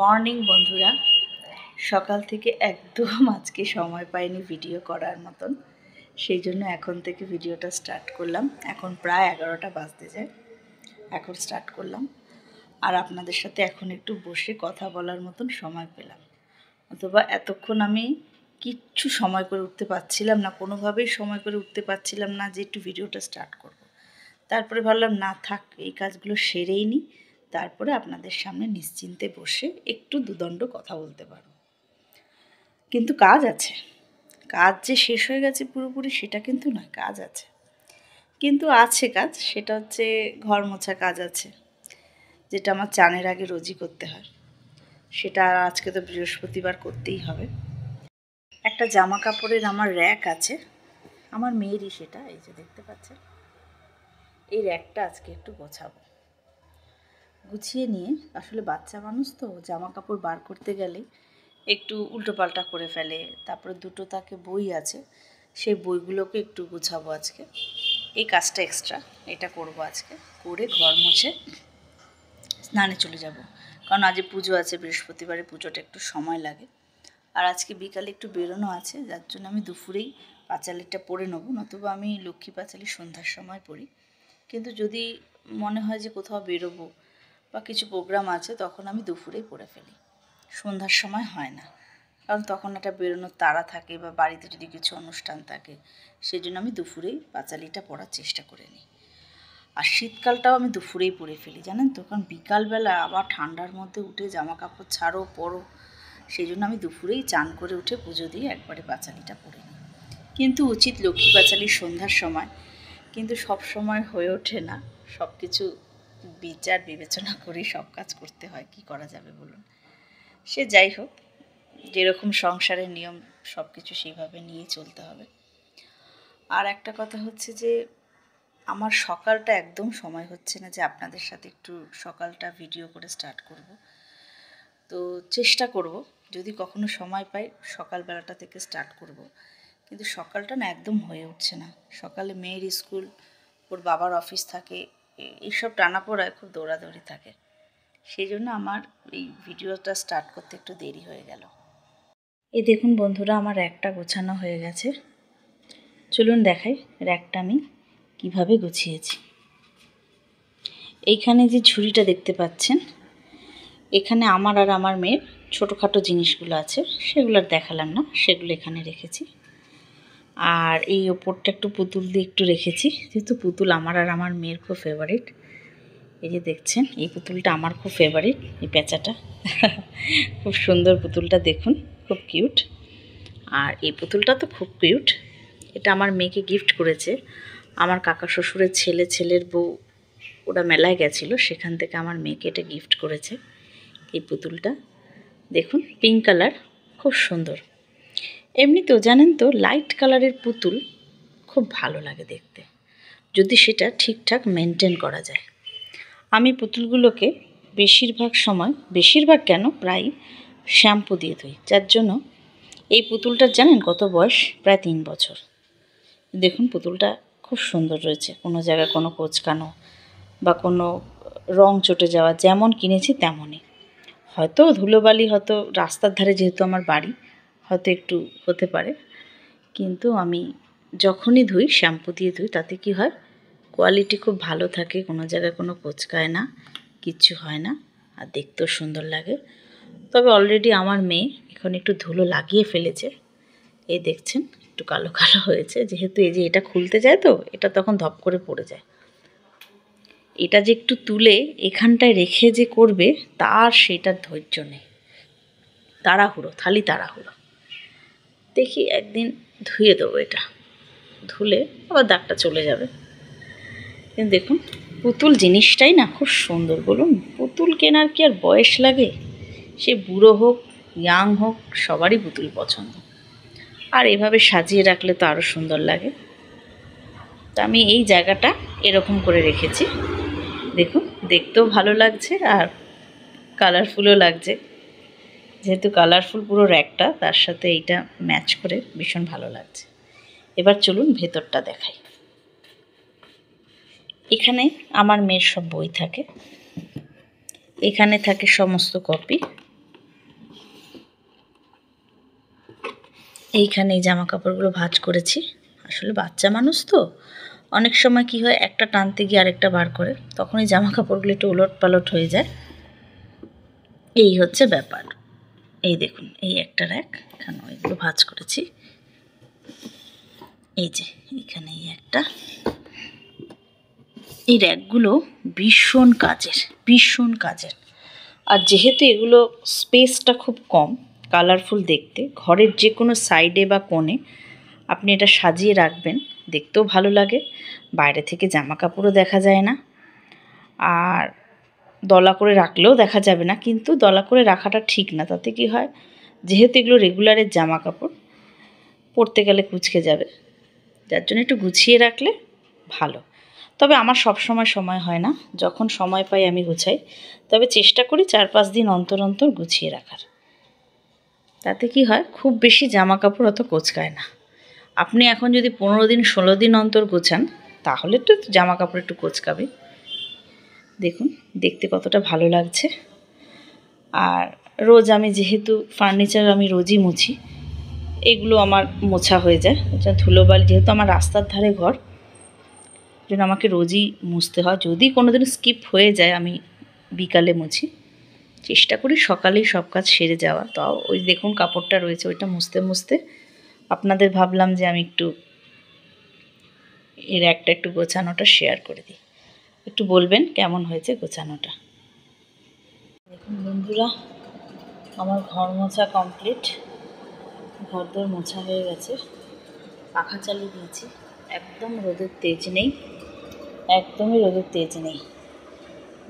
Morning বন্ধুরা, সকাল থেকে একদম আজকে সময় পাইনি ভিডিও করার মতন। সেই জন্য এখন থেকে ভিডিওটা স্টার্ট করলাম। এখন প্রায় 11টা বাজতে যায়, এখন স্টার্ট করলাম। আর আপনাদের সাথে এখন একটু বসে কথা বলার মতন সময় পেলাম। অথবা এতক্ষণ আমি কিচ্ছু সময় করে উঠতে পারছিলাম না, কোনোভাবেই সময় করে উঠতে পারছিলাম না যে একটু ভিডিওটা স্টার্ট করব। তারপরে ভাবলাম না থাক, এই কাজগুলো সেরেই নিই, তারপরে আপনাদের সামনে নিশ্চিন্তে বসে একটু দুদণ্ড কথা বলতে পারব। কিন্তু কাজ আছে, কাজ যে শেষ হয়ে গেছে পুরোপুরি সেটা কিন্তু নয়, কাজ আছে। কিন্তু আছে কাজ, সেটা হচ্ছে ঘর মোছা কাজ আছে, যেটা আমার চানের আগে রোজই করতে হয়। সেটা আজকে তো বৃহস্পতিবার করতেই হবে। একটা জামা কাপড়ের আমার র্যাক আছে, আমার মেয়েরই সেটা, এই যে দেখতে পাচ্ছেন। এই র্যাকটা আজকে একটু গোছাবো, গুছিয়ে নিয়ে। আসলে বাচ্চা মানুষ তো, জামা কাপড় বার করতে গেলে একটু উল্টোপাল্টা করে ফেলে। তারপরে দুটো তাকে বই আছে, সেই বইগুলোকে একটু গুছাবো আজকে। এই কাজটা এক্সট্রা, এটা করব আজকে। করে ঘর মুছে স্নানে চলে যাব, কারণ আজ পুজো আছে, বৃহস্পতিবারে পুজোটা একটু সময় লাগে। আর আজকে বিকালে একটু বেরোনো আছে, যার জন্য আমি দুপুরেই পাঁচালিটা পরে নেবো। নতুবা আমি লক্ষ্মী পাঁচালি সন্ধ্যার সময় পড়ি, কিন্তু যদি মনে হয় যে কোথাও বেরোবো বা কিছু প্রোগ্রাম আছে, তখন আমি দুপুরেই পরে ফেলি। সন্ধ্যার সময় হয় না, কারণ তখন একটা বেরোনোর তাড়া থাকে বা বাড়িতে যদি কিছু অনুষ্ঠান থাকে, সেই জন্য আমি দুপুরেই পাঁচালিটা পরার চেষ্টা করে নিই। আর শীতকালটাও আমি দুপুরেই পরে ফেলি, জানেন তো, কারণ বিকালবেলা আবার ঠান্ডার মধ্যে উঠে জামা কাপড় ছাড়ো পরো, সেই জন্য আমি দুপুরেই চান করে উঠে পুজো দিয়ে একবারে পাঁচালিটা পরে নিই। কিন্তু উচিত লক্ষ্মী পাঁচালি সন্ধ্যার সময়, কিন্তু সব সময় হয়ে ওঠে না। সব কিছু বিচার বিবেচনা করে সব কাজ করতে হয়, কি করা যাবে বলুন। সে যাই হোক, যেরকম সংসারের নিয়ম সব কিছু সেইভাবে নিয়ে চলতে হবে। আর একটা কথা হচ্ছে যে আমার সকালটা একদম সময় হচ্ছে না যে আপনাদের সাথে একটু সকালটা ভিডিও করে স্টার্ট করব। তো চেষ্টা করব, যদি কখনো সময় পাই সকালবেলাটা থেকে স্টার্ট করব। কিন্তু সকালটা না একদম হয়ে উঠছে না। সকালে মেয়ের স্কুল, ওর বাবার অফিস থাকে, এইসব টানাপোড়ায় খুব দৌড়াদৌড়ি থাকে। সেই জন্য আমার এই ভিডিওটা স্টার্ট করতে একটু দেরি হয়ে গেল। এই দেখুন বন্ধুরা, আমার র্যাকটা গোছানো হয়ে গেছে। চলুন দেখাই র্যাকটা আমি কিভাবে গুছিয়েছি। এইখানে যে ঝুড়িটা দেখতে পাচ্ছেন, এখানে আমার আর আমার মেয়ের ছোটোখাটো জিনিসগুলো আছে, সেগুলো আর দেখালাম না, সেগুলো এখানে রেখেছি। আর এই ওপরটা একটু পুতুল দিয়ে একটু রেখেছি, যেহেতু পুতুল আমার আর আমার মেয়ের খুব ফেভারিট। এই যে দেখছেন, এই পুতুলটা আমার খুব ফেভারিট, এই প্যাঁচাটা খুব সুন্দর পুতুলটা, দেখুন খুব কিউট। আর এই পুতুলটা তো খুব কিউট, এটা আমার মেয়েকে গিফট করেছে আমার কাকা শ্বশুরের ছেলে, ছেলের বউ, ওরা মেলায় গেছিলো, সেখান থেকে আমার মেয়েকে এটা গিফট করেছে। এই পুতুলটা দেখুন, পিঙ্ক কালার, খুব সুন্দর। এমনিতেও জানেন তো, লাইট কালারের পুতুল খুব ভালো লাগে দেখতে, যদি সেটা ঠিকঠাক মেনটেন করা যায়। আমি পুতুলগুলোকে বেশিরভাগ কেন, প্রায় শ্যাম্পু দিয়ে ধুই, যার জন্য এই পুতুলটার জানেন কত বয়স? প্রায় 3 বছর। দেখুন পুতুলটা খুব সুন্দর রয়েছে, কোনো জায়গায় কোনো কোঁচকানো বা কোনো রং চটে যাওয়া, যেমন কিনেছি তেমনই। হয়তো ধুলোবালি, হয়তো রাস্তার ধারে যেহেতু আমার বাড়ি, হয়তো একটু হতে পারে, কিন্তু আমি যখনই ধুই শ্যাম্পু দিয়ে ধুই, তাতে কি হয়, কোয়ালিটি খুব ভালো থাকে, কোনো জায়গায় কোনো কোঁচকায় না, কিচ্ছু হয় না, আর দেখতেও সুন্দর লাগে। তবে অলরেডি আমার মেয়ে এখন একটু ধুলো লাগিয়ে ফেলেছে, এই দেখছেন একটু কালো কালো হয়েছে, যেহেতু এই যে এটা খুলতে যায় তো, এটা তখন ধপ করে পড়ে যায়। এটা যে একটু তুলে এখানটায় রেখে যে করবে, তার সেটার ধৈর্য নেই, তাড়াহুড়ো, খালি তাড়াহুড়ো। দেখি একদিন ধুয়ে দেবো, এটা ধুলে আবার দাগটা চলে যাবে। কিন্তু দেখুন, পুতুল জিনিসটাই না খুব সুন্দর, বলুন, পুতুল কেনার কি আর বয়স লাগে? সে বুড়ো হোক, ইয়াং হোক, সবারই পুতুল পছন্দ। আর এভাবে সাজিয়ে রাখলে তো আরও সুন্দর লাগে। তো আমি এই জায়গাটা এরকম করে রেখেছি, দেখুন দেখতেও ভালো লাগছে আর কালারফুলও লাগছে। যেহেতু কালারফুল পুরো র্যাকটা, তার সাথে এইটা ম্যাচ করে ভীষণ ভালো লাগছে। এবার চলুন ভেতরটা দেখাই। এখানে আমার মেয়ের সব বই থাকে, এখানে থাকে সমস্ত কপি, এইখানে এই জামা কাপড়গুলো ভাঁজ করেছি। আসলে বাচ্চা মানুষ তো অনেক সময় কি হয়, একটা টানতে গিয়ে আরেকটা বার করে, তখন এই জামা কাপড়গুলো একটু ওলট পালট হয়ে যায়। এই হচ্ছে ব্যাপার। এই দেখুন, এই একটা র্যাক, এখানে এগুলো ভাঁজ করেছি। এই যে এখানে এই একটা। এই র্যাকগুলো ভীষণ কাজের, ভীষণ কাজের। আর যেহেতু এগুলো স্পেসটা খুব কম, কালারফুল দেখতে, ঘরের যে কোনো সাইডে বা কোণে আপনি এটা সাজিয়ে রাখবেন, দেখতেও ভালো লাগে, বাইরে থেকে জামা কাপড়ও দেখা যায় না, আর দলা করে রাখলেও দেখা যাবে না। কিন্তু দলা করে রাখাটা ঠিক না, তাতে কি হয়, যেহেতু এগুলো রেগুলারের জামা কাপড়, পরতে গেলে কুঁচকে যাবে, যার জন্য একটু গুছিয়ে রাখলে ভালো। তবে আমার সব সময় হয় না, যখন সময় পাই আমি গুছাই, তবে চেষ্টা করি 4-5 দিন অন্তর অন্তর গুছিয়ে রাখার। তাতে কি হয়, খুব বেশি জামা কাপড় অত কোঁচকায় না। আপনি এখন যদি 15 দিন 16 দিন অন্তর গোছান, তাহলে তো জামা কাপড় একটু কোঁচকাবে। দেখুন দেখতে কতটা ভালো লাগছে। আর রোজ আমি যেহেতু ফার্নিচার আমি রোজই মুছি, এগুলো আমার মোছা হয়ে যায়। এটা ধুলোবালি, যেহেতু আমার রাস্তার ধারে ঘর, জন্য আমাকে রোজই মুছতে হয়। যদি কোনোদিন স্কিপ হয়ে যায়, আমি বিকালে মুছি, চেষ্টা করি সকালেই সব কাজ সেরে যাওয়া। তাও ওই দেখুন কাপড়টা রয়েছে, ওইটা মুছতে মুছতে আপনাদের ভাবলাম যে আমি একটু এর একটা একটু গোছানোটা শেয়ার করে দিই। একটু বলবেন কেমন হয়েছে গোছানোটা। দেখুন বন্ধুরা, আমার ঘর মোছা কমপ্লিট, ঘরদোর মোছা হয়ে গেছে, পাখা চালিয়ে দিয়েছি। একদম রোদের তেজ নেই, একদমই রোদের তেজ নেই,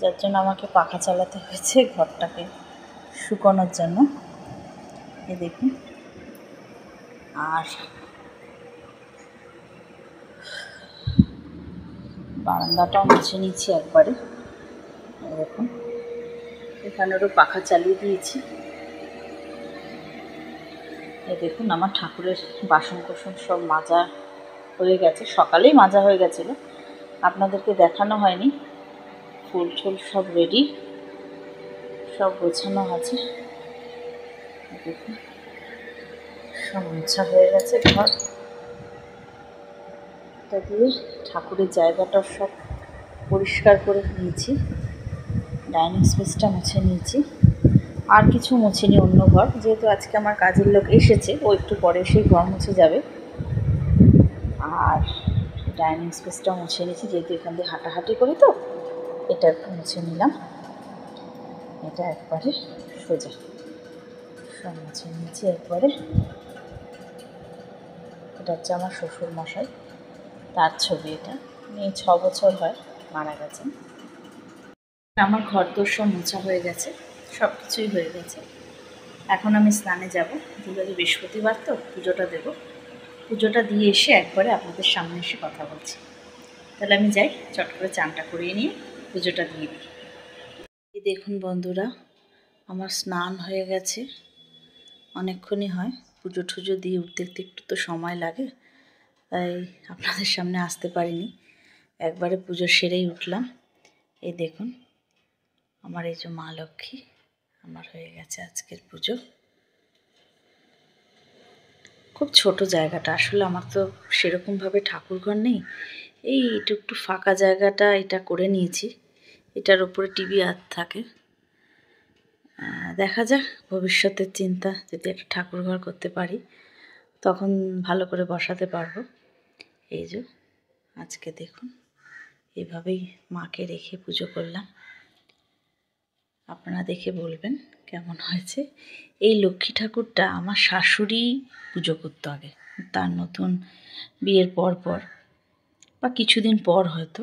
যার জন্য আমাকে পাখা চালাতে হয়েছে ঘরটাকে শুকানোর জন্য। এই দেখুন, আর বারান্দাটাও মুছে নিচ্ছি একবারে। দেখুন এখানেরও পাখা চালিয়ে দিয়েছি। এই দেখুন আমার ঠাকুরের বাসন কোসন সব মাজা হয়ে গেছে, সকালেই মাজা হয়ে গেছিলো, আপনাদেরকে দেখানো হয়নি। ফুল টুল সব রেডি, সব গোছানো আছে। দেখুন সব মোছা হয়ে গেছে ঘর। এটা দিয়ে ঠাকুরের জায়গাটা সব পরিষ্কার করে নিয়েছি, ডাইনিং স্পেসটা মুছে নিয়েছি। আর কিছু মুছিনি অন্য ঘর, যেহেতু আজকে আমার কাজের লোক এসেছে, ও একটু পরে সেই ঘর মুছে যাবে। আর ডাইনিং স্পেসটাও মুছে নিয়েছি, যেহেতু এখান দিয়ে হাঁটাহাঁটি করি, তো এটা একটু মুছে নিলাম। এটা একবারে সোজা সব মুছে নিয়েছি একবারে। এটা হচ্ছে আমার শ্বশুর মশাই, তার ছবি। এটা উনি 6 বছর হয় মারা গেছেন। আমার ঘরদোর সব মোছা হয়ে গেছে, সব কিছুই হয়ে গেছে। এখন আমি স্নানে যাব, যেহেতু বৃহস্পতিবার তো পুজোটা দেব। পুজোটা দিয়ে এসে একবারে আপনাদের সামনে এসে কথা বলছি। তাহলে আমি যাই, চট করে চানটা করিয়ে নিয়ে পুজোটা দিয়ে দিই। দেখুন বন্ধুরা, আমার স্নান হয়ে গেছে, অনেকক্ষণই হয়। পুজো টুজো দিয়ে উঠতে উঠতে একটু তো সময় লাগে, তাই আপনাদের সামনে আসতে পারিনি, একবারে পুজো সেরেই উঠলাম। এই দেখুন আমার এই যে মা লক্ষ্মী, আমার হয়ে গেছে আজকের পুজো। খুব ছোট জায়গাটা, আসলে আমার তো সেরকমভাবে ঠাকুরঘর নেই, এই একটু ফাঁকা জায়গাটা এটা করে নিয়েছি। এটার উপরে টিভি আর থাকে। দেখা যাক ভবিষ্যতের চিন্তা, যদি একটা ঠাকুরঘর করতে পারি তখন ভালো করে বসাতে পারবো। এই যে আজকে দেখুন এভাবেই মাকে রেখে পুজো করলাম। আপনারা দেখে বলবেন কেমন হয়েছে। এই লক্ষ্মী ঠাকুরটা আমার শাশুড়ি পুজো করতো আগে, তার নতুন বিয়ের পর বা কিছুদিন পর হয়তো,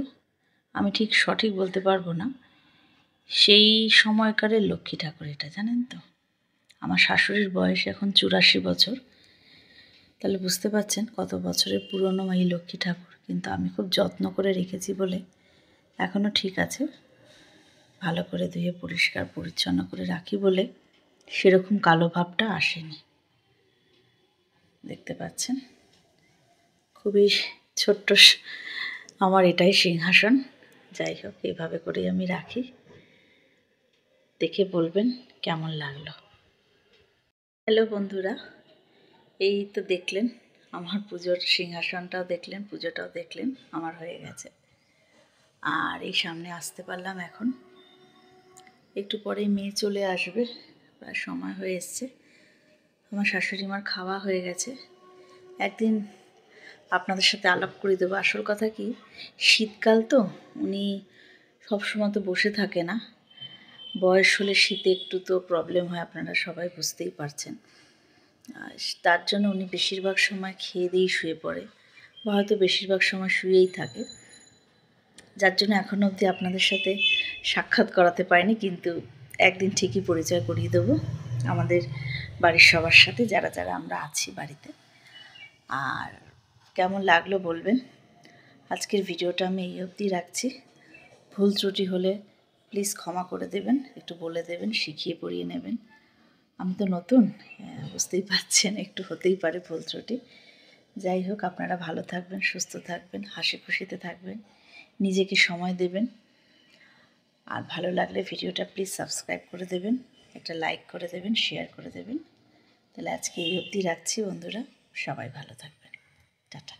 আমি ঠিক সঠিক বলতে পারবো না। সেই সময়কারের লক্ষ্মী ঠাকুর এটা, জানেন তো। আমার শাশুড়ির বয়স এখন 84 বছর, তাহলে বুঝতে পারছেন কত বছরের পুরনো এই লক্ষ্মী ঠাকুর। কিন্তু আমি খুব যত্ন করে রেখেছি বলে এখনও ঠিক আছে, ভালো করে ধুয়ে পরিষ্কার পরিচ্ছন্ন করে রাখি বলে সেরকম কালো ভাবটা আসেনি। দেখতে পাচ্ছেন খুবই ছোট্ট আমার এটাই সিংহাসন। যাই হোক, এভাবে করেই আমি রাখি। দেখে বলবেন কেমন লাগলো। হ্যালো বন্ধুরা, এই তো দেখলেন আমার পুজোর সিংহাসনটাও দেখলেন, পুজোটাও দেখলেন, আমার হয়ে গেছে। আর এই সামনে আসতে পারলাম এখন, একটু পরেই মেয়ে চলে আসবে, প্রায় সময় হয়ে এসছে। আমার শাশুড়ি মার খাওয়া হয়ে গেছে। একদিন আপনাদের সাথে আলাপ করে দেবো। আসল কথা কি, শীতকাল তো, উনি সবসময় তো বসে থাকে না, বয়স হলে শীতে একটু তো প্রবলেম হয়, আপনারা সবাই বুঝতেই পারছেন। তার জন্য উনি বেশিরভাগ সময় খেয়ে দিয়েই শুয়ে পড়ে, বা হয়তো বেশিরভাগ সময় শুয়েই থাকে, যার জন্য এখনও অবধি আপনাদের সাথে সাক্ষাৎ করাতে পারিনি। কিন্তু একদিন ঠিকই পরিচয় করিয়ে দেবো আমাদের বাড়ির সবার সাথে, যারা যারা আমরা আছি বাড়িতে। আর কেমন লাগলো বলবেন। আজকের ভিডিওটা আমি এই অবধি রাখছি। ভুল ত্রুটি হলে প্লিজ ক্ষমা করে দেবেন, একটু বলে দেবেন, শিখিয়ে পড়িয়ে নেবেন। আমি তো নতুন, বুঝতেই পারছেন, একটু হতেই পারে ভুল ত্রুটি। যাই হোক, আপনারা ভালো থাকবেন, সুস্থ থাকবেন, হাসি খুশিতে থাকবেন, নিজেকে সময় দেবেন। আর ভালো লাগলে ভিডিওটা প্লিজ সাবস্ক্রাইব করে দেবেন, একটা লাইক করে দেবেন, শেয়ার করে দেবেন। তাহলে আজকে এই অবধি রাখছি বন্ধুরা, সবাই ভালো থাকবেন, টাটা।